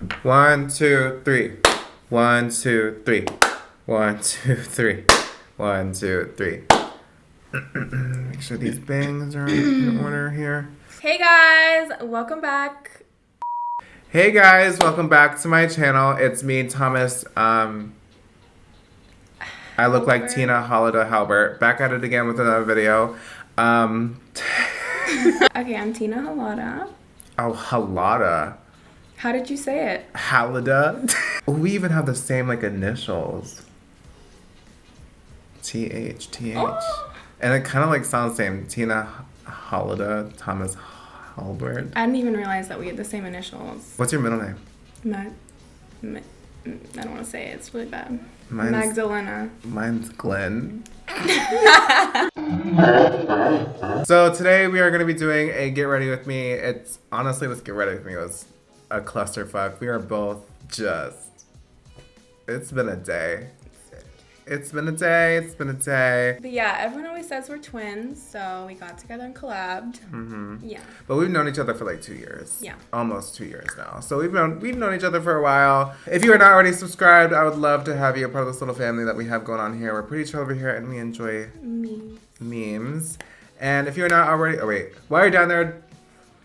1, 2, 3. 1, 2, 3. 1, 2, 3. 1, 2, 3. Make sure these bangs are in order here. Hey guys, welcome back. Hey guys, welcome back to my channel. It's me, Thomas. I look like Tina, Halada, Halbert. Back at it again with another video. Okay, I'm Tina Halada. Oh, Halada. How did you say it? Halada. We even have the same like initials. TH. Oh. And it kind of like sounds the same. Tina Halada, Thomas Halbert. I didn't even realize that we had the same initials. What's your middle name? I don't want to say it. It's really bad. Mine's Magdalena. Mine's Glenn. So today we are going to be doing a get ready with me. It's honestly, this get ready with me was a clusterfuck. We are both just, it's been a day. It's been a day. But yeah, everyone always says we're twins, so we got together and collabed. Mm-hmm. Yeah. But we've known each other for like 2 years. Yeah. Almost 2 years now. So we've known each other for a while. If you are not already subscribed, I would love to have you a part of this little family that we have going on here. We're pretty chill over here and we enjoy memes. And if you're not already, oh wait, while you're down there,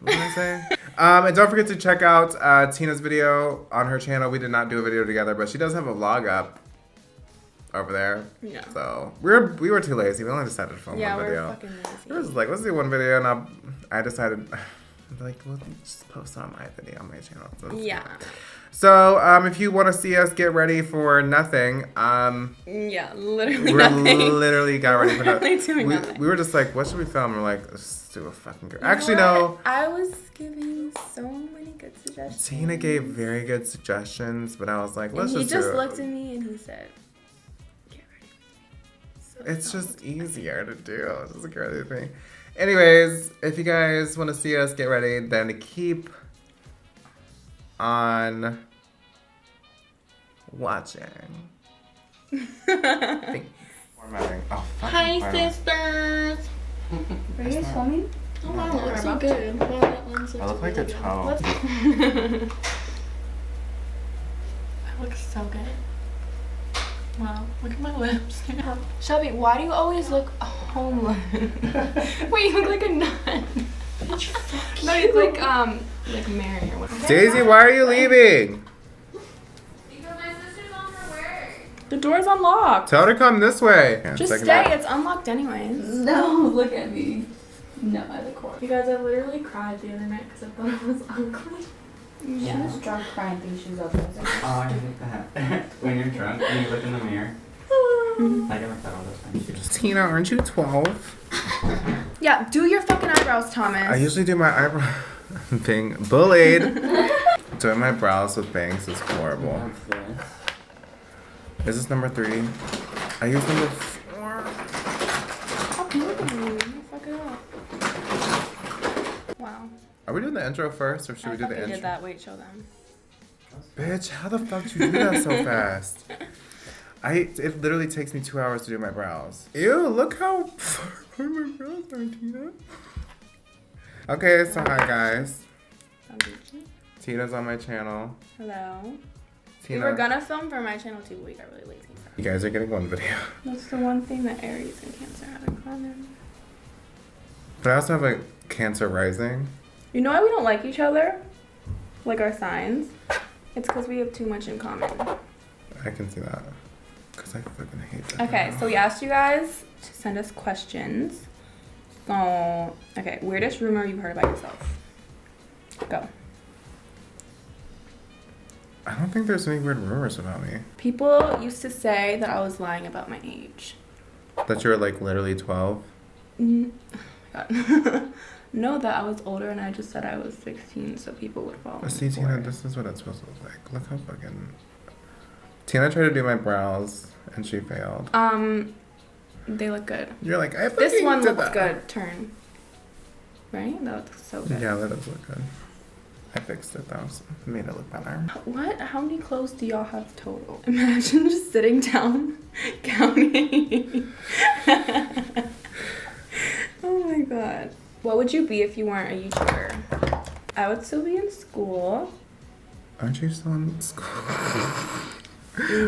what did I say? And don't forget to check out Tina's video on her channel. We did not do a video together, but she does have a vlog up over there. Yeah. So we were too lazy. We only decided to film one video. Yeah, we're fucking lazy. We were just like, let's do one video, and I decided, like, we'll just post on my video on my channel. So yeah. So if you want to see us get ready for nothing, yeah, literally we're nothing. literally got ready for nothing. Doing nothing. We were just like, what should we film? We're like, let's do a fucking girl. You know Actually, what? no. I was giving so many good suggestions. Tina gave very good suggestions, but I was like, let's and just he do just it. looked at me and he said, get ready with me. So It's just easier to do. It's just a girly thing. Anyways, if you guys want to see us get ready, then keep on watching. Thanks. Oh, Hi, fucking sisters. Are you guys filming? Oh, wow, that looks so About good. Wow, that lens looks I look like a really good. toe. That looks so good. Wow, look at my lips. Shelby, why do you always look homeless? Wait, you look like a nun. No, you look like Mary or whatever. Daisy, why are you leaving? Because my sister's on her way. The door's unlocked. Tell her to come this way. Just Second stay. that. It's unlocked anyways. No, look at me. No, I look horrible. You guys, I literally cried the other night because I thought it was ugly. She was drunk crying, think she was ugly. Oh, I hate that. When you're drunk and you look in the mirror. I get like that all the time. Tina, aren't you 12? Yeah, do your fucking eyebrows, Thomas. I usually do my eyebrow. Being bullied. Doing my brows with bangs is horrible. What's this? Is this number 3? I use number 4. Stop looking at me. You fuck it up. Wow. Are we doing the intro first, or should we do the I intro? did that. Wait, show them. Bitch, how the fuck do you do that so fast? It literally takes me 2 hours to do my brows. Ew, look how far my brows are, Tina. Okay, so hi guys. Foundation. Tina's on my channel. Hello. Tina, We were gonna film for my channel too, but we got really lazy. you guys are getting one video. That's the one thing that Aries and Cancer have in common. But I also have a Cancer rising. You know why we don't like each other? Like our signs? It's because we have too much in common. I can see that. Because I fucking hate that. Okay, so we asked you guys to send us questions. So, okay, weirdest rumor you've heard about yourself. Go. I don't think there's any weird rumors about me. People used to say that I was lying about my age. That you're like literally 12? Oh my God. No, that I was older and I just said I was 16 so people would follow me. See, Tina, this is what it's supposed to look like. Look how fucking... Tina tried to do my brows and she failed. They look good. You're like, I fucking This one did looks that. good. Turn. Right? That looks so good. Yeah, that does look good. I fixed it though, so made it look better. What? How many clothes do y'all have total? Imagine just sitting down counting. Oh my God. What would you be if you weren't a YouTuber? I would still be in school. Aren't you still in school?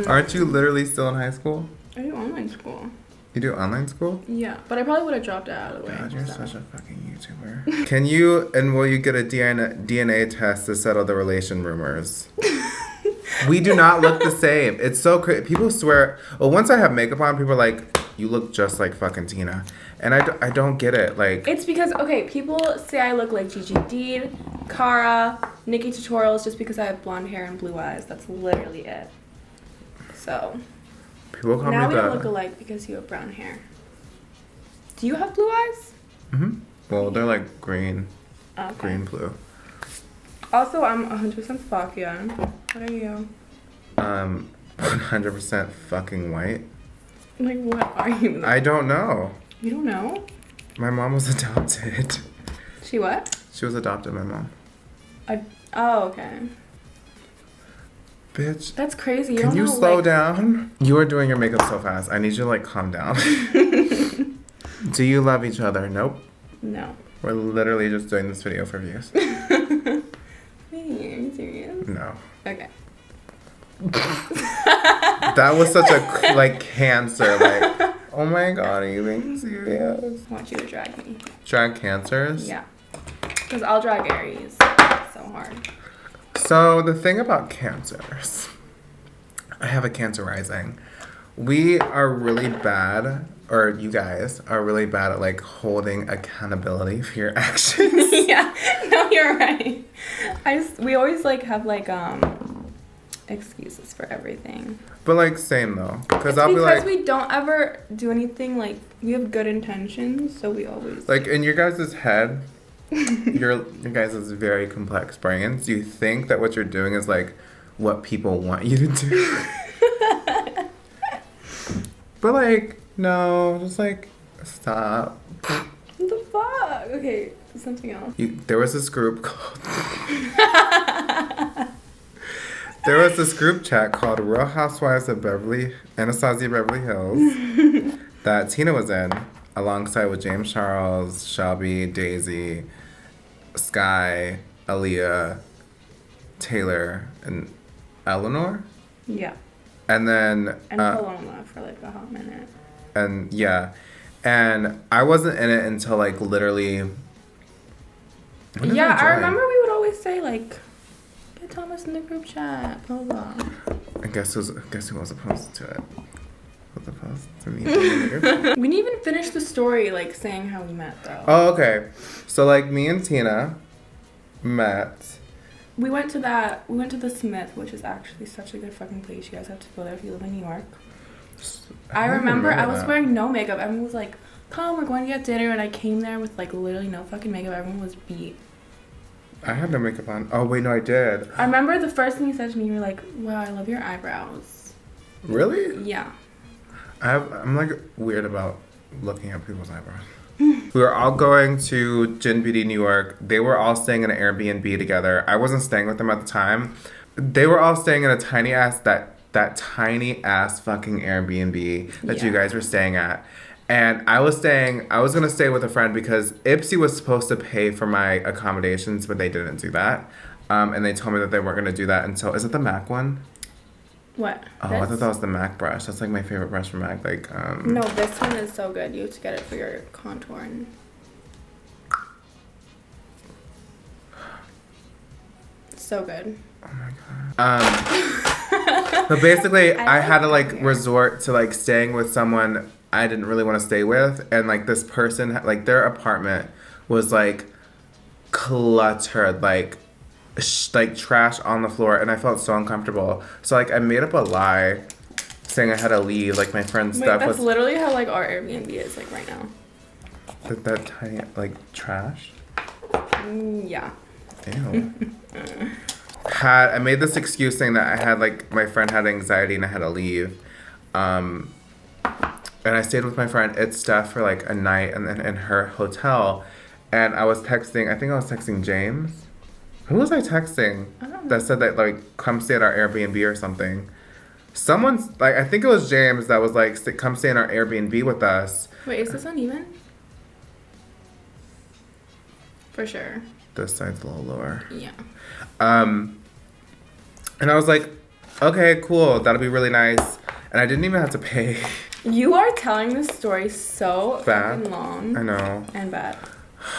Aren't you literally still in high school? I do online school. You do online school? Yeah, but I probably would have dropped it out of the way. God, you're such a fucking YouTuber. Can you and will you get a DNA test to settle the relation rumors? We do not look the same. It's so crazy. People swear. Well, once I have makeup on, people are like, you look just like fucking Tina. And I don't get it. Like, it's because, okay, people say I look like Gigi Deed, Cara, Nikki Tutorials just because I have blonde hair and blue eyes. That's literally it. So, people call now me we don't look alike because you have brown hair. Do you have blue eyes? Mm-hmm. Well, they're like green. Okay. Green blue. Also, I'm 100% Fakian. What are you? 100% fucking white. Like, what are you? I don't know. You don't know? My mom was adopted. She what? She was adopted, my mom. Oh, okay. Bitch. That's crazy. Can you slow down? You are doing your makeup so fast. I need you to like calm down. Do you love each other? Nope. No. We're literally just doing this video for views. Wait, are you serious? No. Okay. That was such a like cancer. Like, oh my god, are you being serious? I want you to drag me. Drag cancers? Yeah. Because I'll drag Aries. So hard. So the thing about cancers, I have a Cancer rising. We are really bad, or you guys are really bad at like holding accountability for your actions. Yeah. No, you're right. We always like have like excuses for everything. But like same though, because I'll be like, we don't ever do anything like we have good intentions, so we always like in your guys' head, your guys' very complex brains, you think that what you're doing is like what people want you to do. But like, no, just like stop. What the fuck? Okay, something else. There was this group called there was this group chat called Real Housewives of Anastasia Beverly Hills that Tina was in, alongside with James Charles, Shelby, Daisy, Sky, Aaliyah, Taylor, and Eleanor. Yeah. And then And Paloma for like a hot minute. and yeah, and I wasn't in it until like literally. When did Yeah, I join? remember we would always say like, get Thomas in the group chat, blah blah. Guess who was opposed to it? Was opposed to me? being in the group? We didn't even finish the story like saying how we met though. Oh, okay. So like me and Tina met. We went to the Smith, which is actually such a good fucking place. You guys have to go there if you live in New York. I remember I was wearing no makeup. Everyone was like, come, we're going to get dinner. And I came there with like literally no fucking makeup. Everyone was beat. I had no makeup on. Oh wait, no, I did. I remember the first thing you said to me, you were like, wow, I love your eyebrows. Really? Yeah. I'm like weird about looking at people's eyebrows. We were all going to Gin Beauty, New York. They were all staying in an Airbnb together. I wasn't staying with them at the time. They were all staying in a tiny ass that tiny ass fucking Airbnb that you guys were staying at. And I was gonna stay with a friend because Ipsy was supposed to pay for my accommodations, but they didn't do that. And they told me that they weren't gonna do that until, is it the MAC one? What? Oh, I thought that was the MAC brush. That's like my favorite brush from MAC. Like, No, this one is so good. You have to get it for your contour. And... so good. Oh my god. But basically, I had to like resort to like staying with someone I didn't really want to stay with, and like this person, like their apartment was like cluttered, like trash on the floor, and I felt so uncomfortable. So like I made up a lie, saying I had to leave. Like my friend's stuff that's was literally how like our Airbnb is like right now. that tiny like trash. Yeah. Ew. I made this excuse saying that I had like my friend had anxiety and I had to leave. And I stayed with my friend It's Steph for like a night and then in her hotel. And I was texting James. Who was I texting? I don't know. That said that like come stay at our Airbnb or something. Someone's like, I think it was James that was like, come stay in our Airbnb with us. Wait, is this uneven? For sure. This side's a little lower. Yeah. And I was like, okay, cool. That'll be really nice. And I didn't even have to pay. You are telling this story so Bad. fucking long. I know. And bad.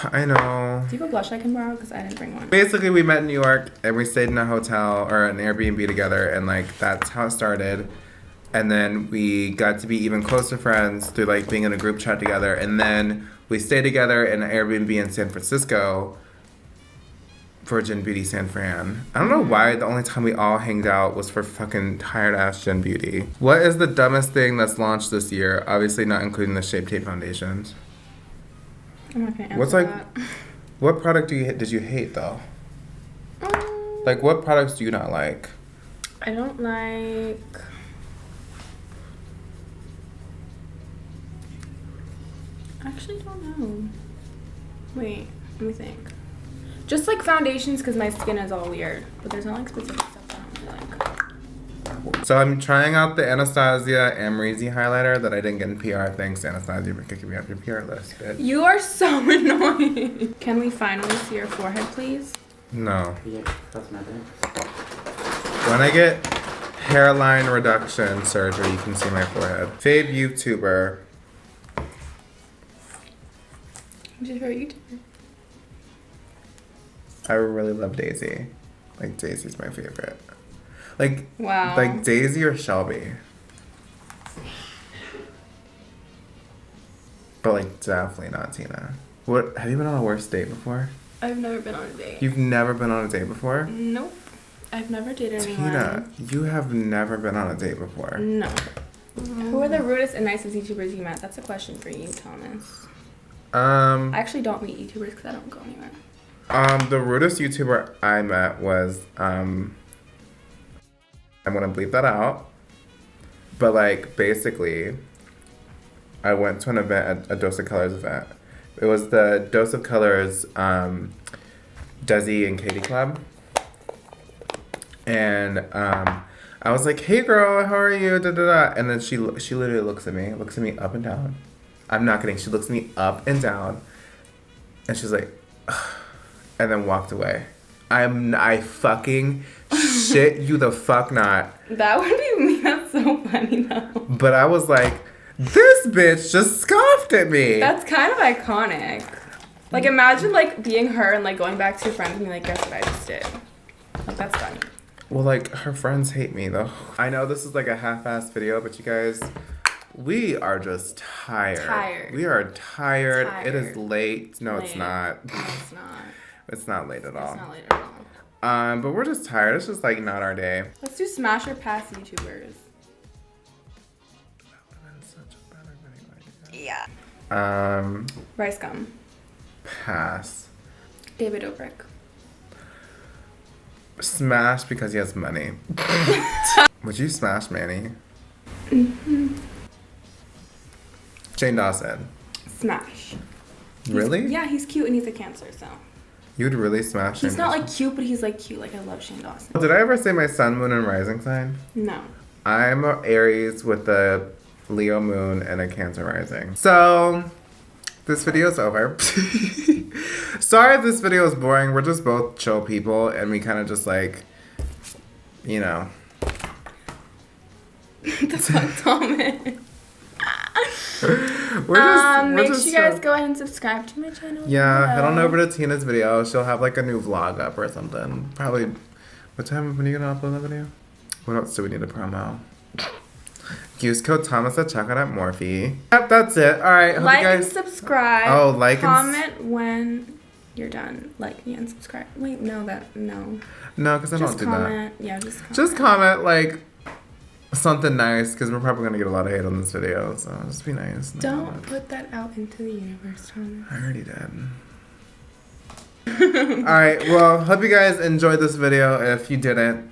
I know. Do you have a blush I can borrow? Because I didn't bring one. Basically, we met in New York and we stayed in a hotel or an Airbnb together, and like that's how it started. And then we got to be even closer friends through like being in a group chat together. And then we stayed together in an Airbnb in San Francisco, Virgin Beauty San Fran. I don't know why the only time we all hanged out was for fucking tired ass Gen Beauty. What is the dumbest thing that's launched this year? Obviously not including the Shape Tape foundations. I'm not gonna answer What's like, that. what product did you hate though? Like what products do you not like? I don't like... I actually don't know. Wait, let me think. Just like foundations because my skin is all weird. But there's not like specific stuff that I don't really like. So I'm trying out the Anastasia Amrezy highlighter that I didn't get in PR. Thanks, Anastasia, for kicking me off your PR list, bitch. You are so annoying. Can we finally see your forehead, please? No. Yeah, cosmetics. When I get hairline reduction surgery, you can see my forehead. Fave YouTuber. Who's your favorite YouTuber? I really love Daisy. Like Daisy's my favorite. Like Wow. like Daisy or Shelby. But like definitely not Tina. What have you been on a worst date before? I've never been on a date. You've never been on a date before? Nope. I've never dated anyone. Tina, you have never been on a date before. No. Who are the rudest and nicest YouTubers you met? That's a question for you, Thomas. I actually don't meet YouTubers because I don't go anywhere. The rudest YouTuber I met was, I'm gonna bleep that out. But like, basically, I went to an event, a Dose of Colors event. It was the Dose of Colors, Desi and Katie Club. And, I was like, hey girl, how are you? Da, da, da. And then she literally looks at me up and down. I'm not kidding. She looks at me up and down. And she's like, ugh, and then walked away. I fucking shit you the fuck not. That would be me. That's so funny though. But I was like, this bitch just scoffed at me. That's kind of iconic. Like imagine like being her and like going back to your friends and being like, guess what I just did. Like that's funny. Well, like her friends hate me though. I know this is like a half-assed video, but you guys, we are just tired. We are tired. It is late. No, it's not. No, it's not. It's not late at all. It's not late at all. But we're just tired. It's just like not our day. Let's do smash or pass YouTubers. That would have been such a better video idea. Yeah. Rice gum. Pass. David Dobrik. Smash because he has money. Would you smash Manny? Mm-hmm. Shane Dawson. Smash. Really? Yeah, he's cute and he's a Cancer, so. You would really smash He's Shane not Dawson? like cute, but he's like cute. Like I love Shane Dawson. Did I ever say my sun, moon, and rising sign? No. I'm a Aries with a Leo moon and a Cancer rising. So, this video's over. Sorry if this video is boring. We're just both chill people and we kind of just like, you know. The fuck, Thomas. We're Make sure you guys go ahead and subscribe to my channel. Yeah, head on over to Tina's video. She'll have like a new vlog up or something. Probably, when are you gonna upload that video? What else do we need to promo? Use code Thomas at checkout at MORPHE. Yep, that's it. All right, hope Like you guys. and subscribe. Oh, like comment when you're done. Like me and subscribe. Wait, no. No, because I Just don't do comment. Yeah, just comment. that. Just comment like something nice, because we're probably gonna get a lot of hate on this video. So just be nice. Don't put that out into the universe, Thomas. I already did. Alright, well, hope you guys enjoyed this video. If you didn't,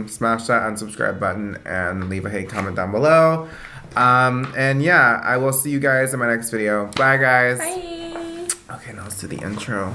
smash that unsubscribe button and leave a hate comment down below. And yeah, I will see you guys in my next video. Bye, guys. Bye. Okay, now let's do the intro.